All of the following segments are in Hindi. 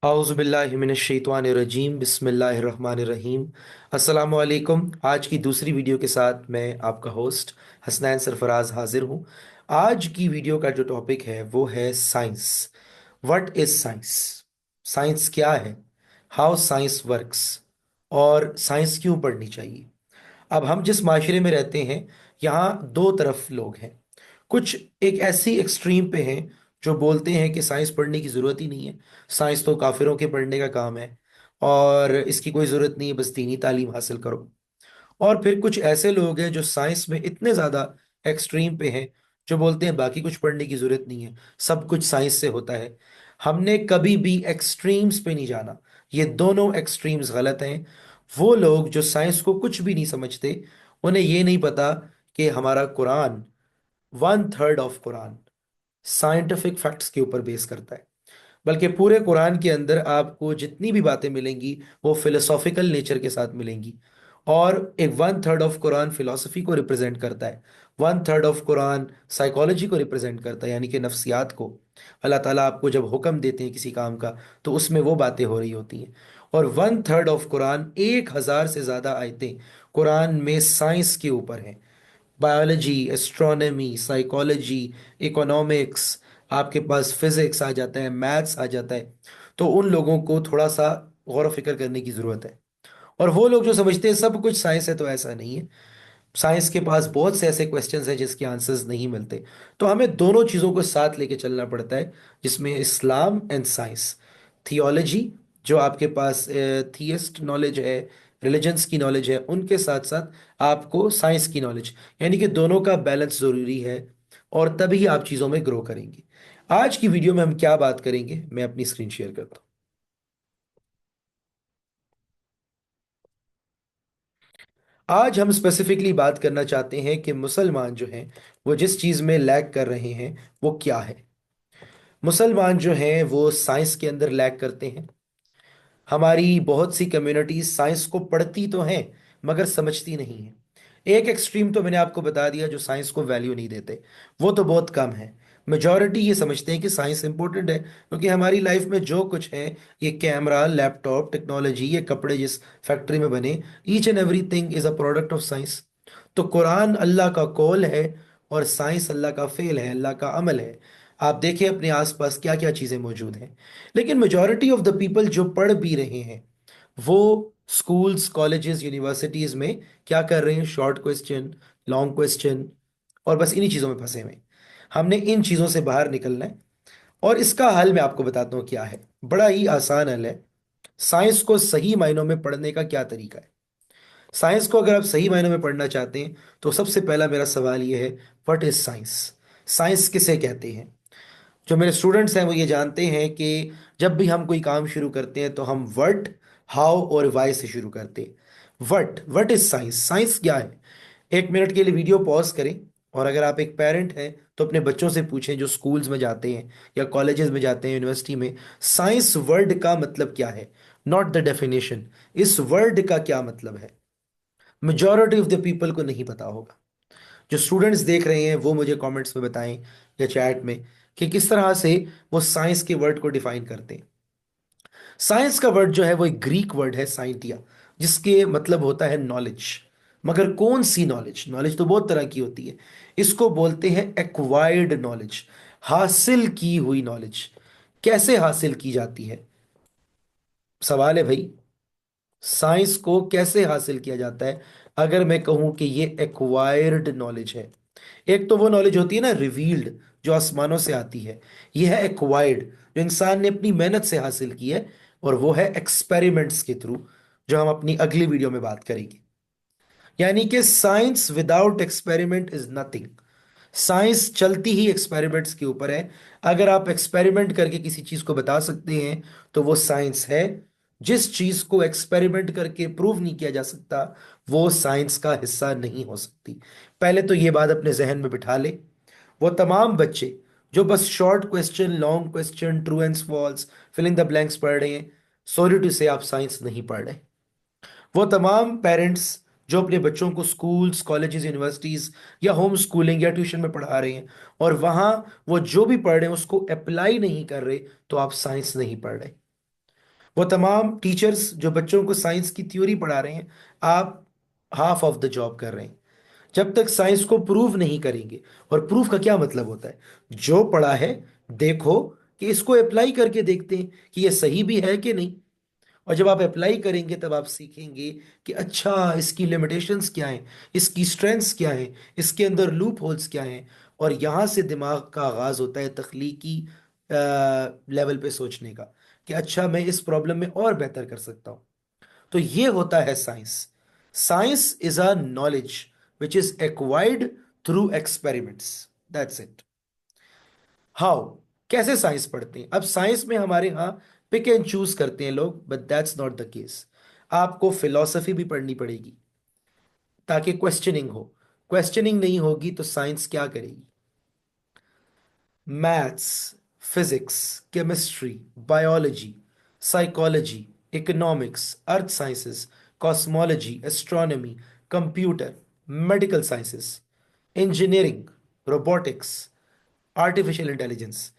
औज़ुबिल्लाहिमिनश्शैतानिर्रजीम बिस्मिल्लाहिर्रहमानिर्रहीम। अस्सलामु अलैकुम। आज की दूसरी वीडियो के साथ मैं आपका होस्ट हसनैन सरफराज हाजिर हूँ। आज की वीडियो का जो टॉपिक है वो है science. What is science? Science क्या है? How science works? और साइंस क्यों पढ़नी चाहिए? अब हम जिस माशरे में रहते हैं, यहाँ दो तरफ लोग हैं। कुछ एक ऐसी एक्सट्रीम पे हैं जो बोलते हैं कि साइंस पढ़ने की ज़रूरत ही नहीं है, साइंस तो काफिरों के पढ़ने का काम है और इसकी कोई ज़रूरत नहीं है, बस दीनी तालीम हासिल करो। और फिर कुछ ऐसे लोग हैं जो साइंस में इतने ज़्यादा एक्सट्रीम पे हैं, जो बोलते हैं बाकी कुछ पढ़ने की ज़रूरत नहीं है, सब कुछ साइंस से होता है। हमने कभी भी एक्सट्रीम्स पे नहीं जाना, ये दोनों एक्सट्रीम्स गलत हैं। वो लोग जो साइंस को कुछ भी नहीं समझते, उन्हें ये नहीं पता कि हमारा Quran, 1/3 of Quran scientific facts के ऊपर बेस करता है। बल्कि पूरे कुरान के अंदर आपको जितनी भी बातें मिलेंगी वो फिलोसॉफिकल नेचर के साथ मिलेंगी। और एक 1/3 ऑफ कुरान फिलोसफी को रिप्रेजेंट करता है, 1/3 ऑफ कुरान साइकोलॉजी को रिप्रेजेंट करता है, यानी कि नफ्सियात को। अल्लाह ताला आपको जब हुक्म देते हैं किसी काम का, तो उसमें वो बातें हो रही होती हैं। और 1/3 ऑफ कुरान, 1,000 से ज़्यादा आयतें कुरान में साइंस के ऊपर हैं। बायोलॉजी, एस्ट्रोनॉमी, साइकोलॉजी, इकोनॉमिक्स, आपके पास फिजिक्स आ जाता है, मैथ्स आ जाता है। तो उन लोगों को थोड़ा सा गौर व फिक्र करने की ज़रूरत है। और वो लोग जो समझते हैं सब कुछ साइंस है, तो ऐसा नहीं है। साइंस के पास बहुत से ऐसे क्वेश्चंस हैं जिसके आंसर्स नहीं मिलते। तो हमें दोनों चीज़ों को साथ लेके चलना पड़ता है, जिसमें इस्लाम एंड साइंस, थियोलॉजी, जो आपके पास थियस्ट नॉलेज है, रिलीजन्स की नॉलेज है, उनके साथ साथ आपको साइंस की नॉलेज, यानी कि दोनों का बैलेंस ज़रूरी है। और तभी आप चीज़ों में ग्रो करेंगे। आज की वीडियो में हम क्या बात करेंगे, मैं अपनी स्क्रीन शेयर करता हूँ। आज हम स्पेसिफिकली बात करना चाहते हैं कि मुसलमान जो हैं वो जिस चीज़ में लैग कर रहे हैं वो क्या है। मुसलमान जो हैं वो साइंस के अंदर लैग करते हैं। हमारी बहुत सी कम्युनिटीज साइंस को पढ़ती तो हैं मगर समझती नहीं है। एक एक्सट्रीम तो मैंने आपको बता दिया, जो साइंस को वैल्यू नहीं देते, वो तो बहुत कम है। मेजॉरिटी ये समझते हैं कि साइंस इंपॉर्टेंट है, क्योंकि हमारी लाइफ में जो कुछ है, ये कैमरा, लैपटॉप, टेक्नोलॉजी, ये कपड़े जिस फैक्ट्री में बने, each and everything is a product of science. तो कुरान अल्लाह का कौल है और साइंस अल्लाह का फेल है, अल्लाह का अमल है। आप देखिए अपने आसपास क्या क्या चीज़ें मौजूद हैं। लेकिन मेजॉरिटी ऑफ द पीपल जो पढ़ भी रहे हैं, वो स्कूल्स, कॉलेजेस, यूनिवर्सिटीज में क्या कर रहे हैं? शॉर्ट क्वेश्चन, लॉन्ग क्वेश्चन, और बस इन्हीं चीज़ों में फंसे हुए हैं। हमने इन चीज़ों से बाहर निकलना है। और इसका हल मैं आपको बताता हूँ क्या है। बड़ा ही आसान हल है। साइंस को सही मायनों में पढ़ने का क्या तरीका है? साइंस को अगर आप सही मायनों में पढ़ना चाहते हैं, तो सबसे पहला मेरा सवाल ये है, व्हाट इज साइंस? साइंस किसे कहते हैं? जो मेरे स्टूडेंट्स हैं वो ये जानते हैं कि जब भी हम कोई काम शुरू करते हैं तो हम व्हाट, हाउ और वाई से शुरू करते हैं। What is science? साइंस क्या है? 1 मिनट के लिए वीडियो पॉज करें, और अगर आप एक पेरेंट हैं तो अपने बच्चों से पूछें जो स्कूल्स में जाते हैं या कॉलेजेस में जाते हैं, यूनिवर्सिटी में, साइंस वर्ड का मतलब क्या है? नॉट द डेफिनेशन, इस वर्ड का क्या मतलब है? मेजॉरिटी ऑफ द पीपल को नहीं पता होगा। जो स्टूडेंट्स देख रहे हैं वो मुझे कमेंट्स में बताएं या चैट में कि किस तरह से वो साइंस के वर्ड को डिफाइन करते हैं। साइंस का वर्ड जो है वो एक ग्रीक वर्ड है, साइंटिया, जिसके मतलब होता है नॉलेज। मगर कौन सी नॉलेज? नॉलेज तो बहुत तरह की होती है। इसको बोलते हैं एक्वायर्ड नॉलेज, हासिल की हुई नॉलेज। कैसे हासिल की जाती है? सवाल है भाई, साइंस को कैसे हासिल किया जाता है? अगर मैं कहूं कि ये एक्वायर्ड नॉलेज है, एक तो वो नॉलेज होती है ना रिवील्ड, जो आसमानों से आती है। ये है एक्वायर्ड, जो इंसान ने अपनी मेहनत से हासिल की है। और वो है एक्सपेरिमेंट्स के थ्रू, जो हम अपनी अगली वीडियो में बात करेंगे। यानी कि science without experiment is nothing. Science चलती ही एक्सपेरिमेंट्स के ऊपर है। अगर आप एक्सपेरिमेंट करके किसी चीज को बता सकते हैं तो वो साइंस है। जिस चीज को एक्सपेरिमेंट करके प्रूव नहीं किया जा सकता, वो साइंस का हिस्सा नहीं हो सकती। पहले तो ये बात अपने जहन में बिठा ले। वो तमाम बच्चे जो बस short question, long question, true and false, filling the blanks पढ़ रहे हैं, सॉरी टू से आप साइंस नहीं पढ़ रहे। वो तमाम पेरेंट्स जो अपने बच्चों को स्कूल्स, कॉलेजेस, यूनिवर्सिटीज या होम स्कूलिंग या ट्यूशन में पढ़ा रहे हैं, और वहां वो जो भी पढ़ रहे हैं उसको अप्लाई नहीं कर रहे, तो आप साइंस नहीं पढ़ रहे। वो तमाम टीचर्स जो बच्चों को साइंस की थ्योरी पढ़ा रहे हैं, आप हाफ ऑफ द जॉब कर रहे हैं। जब तक साइंस को प्रूव नहीं करेंगे, और प्रूफ का क्या मतलब होता है, जो पढ़ा है देखो कि इसको अप्लाई करके देखते हैं कि ये सही भी है कि नहीं। और जब आप अप्लाई करेंगे तब आप सीखेंगे कि अच्छा इसकी लिमिटेशंस क्या हैं, इसकी स्ट्रेंथ्स क्या हैं, इसके अंदर लूप होल्स क्या हैं। और यहाँ से दिमाग का आगाज होता है तख्लीकी लेवल पे सोचने का, कि अच्छा मैं इस प्रॉब्लम में और बेहतर कर सकता हूँ। तो ये होता है science. Science is a knowledge which is acquired through experiments, that's it. How, कैसे साइंस पढ़ते हैं? अब साइंस में हमारे यहाँ पिक एंड चूज करते हैं लोग, but that's not the case. आपको फिलॉसफी भी पढ़नी पड़ेगी ताकि क्वेश्चनिंग हो। क्वेश्चनिंग नहीं होगी तो साइंस क्या करेगी? Maths, physics, chemistry, biology, psychology, economics, अर्थ sciences, cosmology, astronomy, computer, medical sciences, engineering, robotics, artificial intelligence,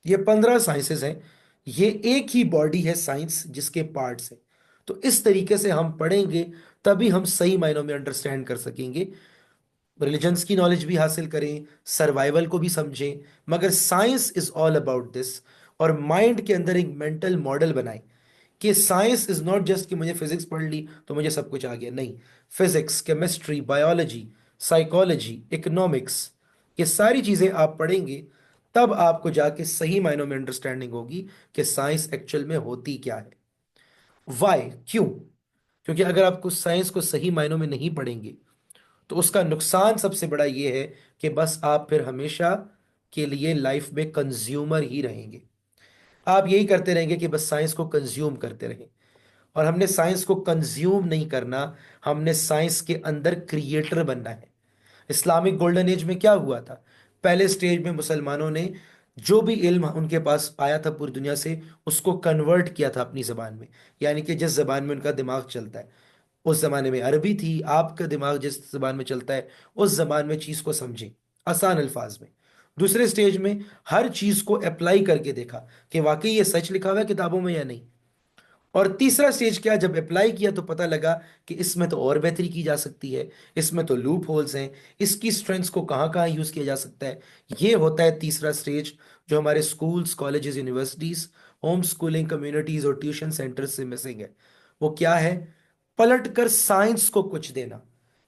ये 15 साइंसेस हैं। ये एक ही बॉडी है साइंस जिसके पार्ट्स हैं। तो इस तरीके से हम पढ़ेंगे, तभी हम सही मायनों में अंडरस्टैंड कर सकेंगे। रिलीजन्स की नॉलेज भी हासिल करें, सर्वाइवल को भी समझें, मगर science is all about this. और माइंड के अंदर एक मेंटल मॉडल बनाएं कि साइंस इज नॉट जस्ट कि मुझे फिजिक्स पढ़ ली तो मुझे सब कुछ आ गया, नहीं। Physics, chemistry, biology, psychology, economics, ये सारी चीजें आप पढ़ेंगे, तब आपको जाके सही मायनों में अंडरस्टैंडिंग होगी कि साइंस एक्चुअल में होती क्या है। वाई, क्यों? क्योंकि अगर आप कुछ साइंस को सही मायनों में नहीं पढ़ेंगे तो उसका नुकसान सबसे बड़ा ये है कि बस आप फिर हमेशा के लिए लाइफ में कंज्यूमर ही रहेंगे। आप यही करते रहेंगे कि बस साइंस को कंज्यूम करते रहें। और हमने साइंस को कंज्यूम नहीं करना, हमने साइंस के अंदर क्रिएटर बनना है। इस्लामिक गोल्डन एज में क्या हुआ था? पहले स्टेज में मुसलमानों ने जो भी इल्म उनके पास आया था पूरी दुनिया से, उसको कन्वर्ट किया था अपनी जबान में। यानी कि जिस जबान में उनका दिमाग चलता है, उस जमाने में अरबी थी, आपका दिमाग जिस जबान में चलता है उस जबान में चीज को समझें, आसान अल्फाज में। दूसरे स्टेज में हर चीज को अप्लाई करके देखा कि वाकई ये सच लिखा हुआ है किताबों में या नहीं। और तीसरा स्टेज क्या, जब अप्लाई किया तो पता लगा कि इसमें तो और बेहतरी की जा सकती है, इसमें तो लूप होल्स हैं, इसकी स्ट्रेंथ्स को कहाँ कहाँ यूज किया जा सकता है। ये होता है तीसरा स्टेज, जो हमारे schools, colleges, universities, home schooling communities और ट्यूशन सेंटर्स से मिसिंग है। वो क्या है? पलट कर साइंस को कुछ देना,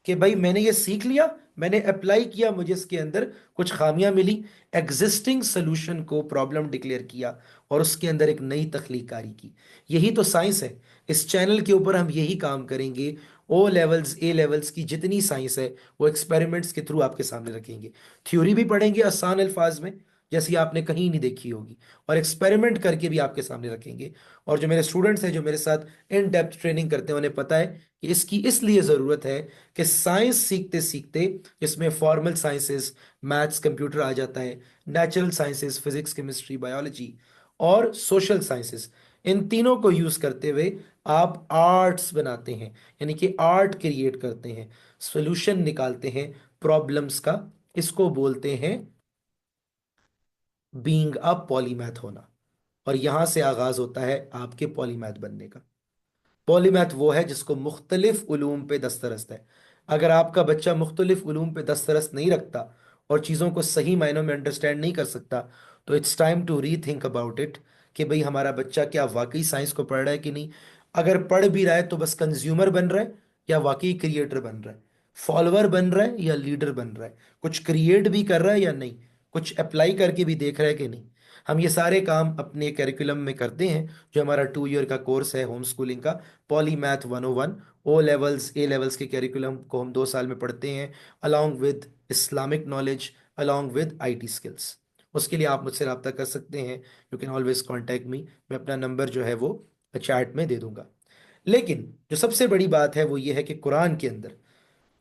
कि भाई मैंने ये सीख लिया, मैंने अप्लाई किया, मुझे इसके अंदर कुछ खामियां मिली, एग्जिस्टिंग सोल्यूशन को प्रॉब्लम डिक्लेयर किया और उसके अंदर एक नई तख्लीकारी की। यही तो साइंस है। इस चैनल के ऊपर हम यही काम करेंगे। ओ लेवल्स, ए लेवल्स की जितनी साइंस है वो एक्सपेरिमेंट्स के थ्रू आपके सामने रखेंगे। थ्योरी भी पढ़ेंगे आसान अल्फाज में, जैसी आपने कहीं नहीं देखी होगी, और एक्सपेरिमेंट करके भी आपके सामने रखेंगे। और जो मेरे स्टूडेंट्स हैं जो मेरे साथ इन डेप्थ ट्रेनिंग करते हैं, उन्हें पता है कि इसकी इसलिए ज़रूरत है कि साइंस सीखते सीखते, इसमें फॉर्मल साइंसेस, मैथ्स, कंप्यूटर आ जाता है, natural sciences, physics, chemistry, biology, और सोशल साइंसेस, इन तीनों को यूज करते हुए आप आर्ट्स बनाते हैं। यानी कि आर्ट क्रिएट करते हैं, सॉल्यूशन निकालते हैं प्रॉब्लम्स का। इसको बोलते हैं बीइंग अ पॉलीमैथ होना। और यहां से आगाज होता है आपके पॉलीमैथ बनने का। पॉलीमैथ वो है जिसको मुख्तलिफ उलूम पे दस्तरस्त है। अगर आपका बच्चा मुख्तलिफ उलूम पे दस्तरस्त नहीं रखता और चीज़ों को सही मायनों में अंडरस्टैंड नहीं कर सकता, तो it's time to rethink about it, कि भाई हमारा बच्चा क्या वाकई साइंस को पढ़ रहा है कि नहीं। अगर पढ़ भी रहा है तो बस कंज्यूमर बन रहा है, या वाकई क्रिएटर बन रहा है, फॉलोअर बन रहा है या लीडर बन रहा है, कुछ क्रिएट भी कर रहा है या नहीं, कुछ अप्लाई करके भी देख रहा है कि नहीं। हम ये सारे काम अपने करिकुलम में करते हैं, जो हमारा 2 ईयर का कोर्स है होम स्कूलिंग का, polymath 101। O levels, A levels के करिकुलम को हम 2 साल में पढ़ते हैं, along with Islamic knowledge, along with IT skills. उसके लिए आप मुझसे रब्ता कर सकते हैं, you can always contact me. मैं अपना नंबर जो है वो चैट में दे दूंगा। लेकिन जो सबसे बड़ी बात है वो ये है कि कुरान के अंदर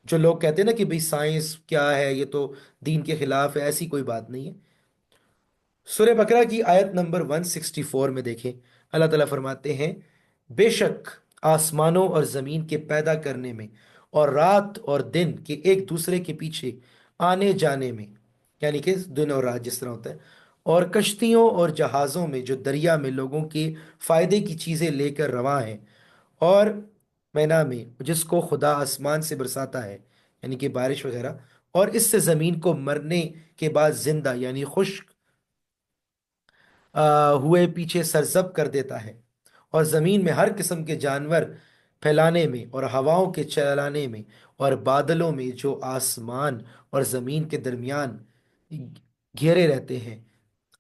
जो लोग कहते हैं ना कि भाई साइंस क्या है, ये तो दीन के खिलाफ है, ऐसी कोई बात नहीं है। सूरह बकरा की आयत नंबर 164 में देखें, अल्लाह ताला फरमाते हैं, बेशक आसमानों और जमीन के पैदा करने में और रात और दिन के एक दूसरे के पीछे आने जाने में, यानी कि दिन और रात जिस तरह होता है, और कश्तियों और जहाज़ों में जो दरिया में लोगों के फायदे की चीज़ें लेकर रवां हैं, और मैना में जिसको खुदा आसमान से बरसाता है, यानी कि बारिश वगैरह, और इससे ज़मीन को मरने के बाद जिंदा यानी खुश्क हुए पीछे सरजब कर देता है, और ज़मीन में हर किस्म के जानवर फैलाने में, और हवाओं के चलाने में, और बादलों में जो आसमान और ज़मीन के दरमियान घेरे रहते हैं,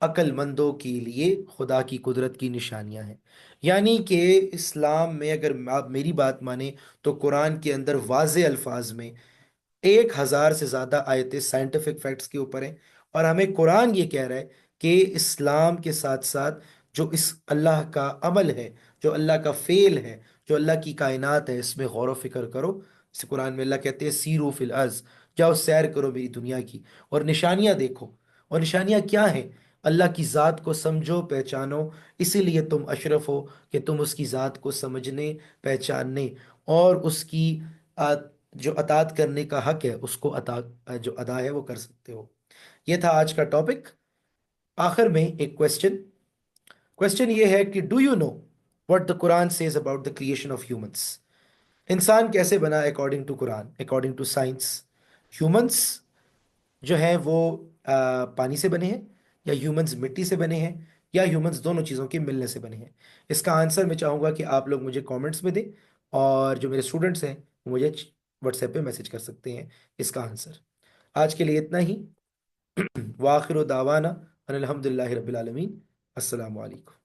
अक्लमंदों के लिए खुदा की कुदरत की निशानियां हैं। यानी कि इस्लाम में अगर आप मेरी बात माने तो कुरान के अंदर वाज़े अल्फाज में 1,000 से ज्यादा आयतें साइंटिफिक फैक्ट्स के ऊपर हैं। और हमें कुरान ये कह रहा है कि इस्लाम के साथ साथ जो इस अल्लाह का अमल है, जो अल्लाह का फेल है, जो अल्लाह की कायनात है, इसमें गौर व फिक्र करो। इस कुरान में अल्लाह कहते हैं सीरू फिल अर्ज, जाओ सैर करो मेरी दुनिया की और निशानियां देखो। और निशानियां क्या हैं? अल्लाह की ज़ात को समझो, पहचानो। इसीलिए तुम अशरफ हो कि तुम उसकी ज़ात को समझने, पहचानने और उसकी जो अतात करने का हक है उसको अता जो अदा है वो कर सकते हो। ये था आज का टॉपिक। आखिर में एक क्वेश्चन। क्वेश्चन ये है कि do you know what the Quran says about the creation of humans? इंसान कैसे बना according to Quran, according to science? Humans जो है वो पानी से बने हैं, या ह्यूमंस मिट्टी से बने हैं, या ह्यूमंस दोनों चीज़ों के मिलने से बने हैं? इसका आंसर मैं चाहूँगा कि आप लोग मुझे कमेंट्स में दें, और जो मेरे स्टूडेंट्स हैं वो मुझे व्हाट्सएप पे मैसेज कर सकते हैं इसका आंसर। आज के लिए इतना ही। वाखिर दावाना अनिल हम्दुलिल्लाहि रब्बिल आलमीन। अस्सलामु अलैकुम।